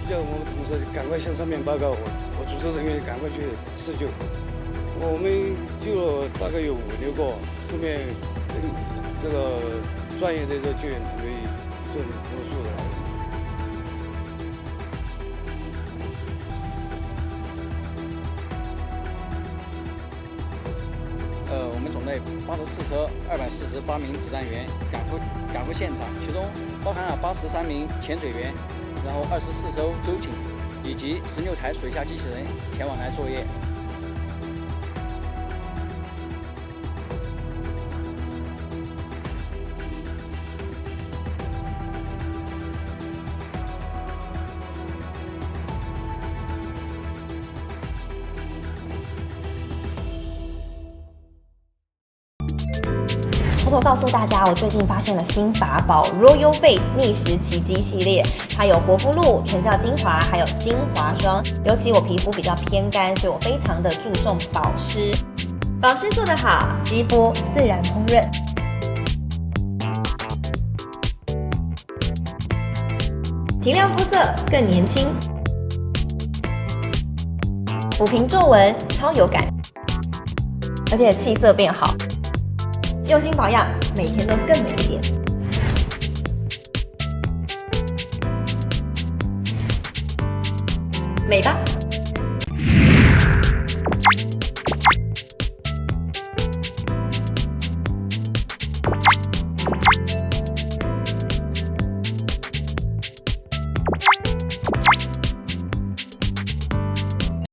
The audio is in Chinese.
叫我们同事赶快向上面报告，我主持人员赶快去施救。我们救了大概有5、6个，后面跟这个专业的这救援团队这种魔术的。我们总队84车248名指弹员赶赴现场，其中包含了83名潜水员，然后24艘舟艇以及16台水下机器人前往来作业。偷偷告诉大家，我最近发现了新法宝 Royal Face 逆时奇迹系列，它有活肤露、全效精华，还有精华霜。尤其我皮肤比较偏干，所以我非常的注重保湿。保湿做得好，肌肤自然烹润。提亮肤色更年轻，抚平皱纹超有感，而且气色变好。用心保养，每天都更美一点。美吧。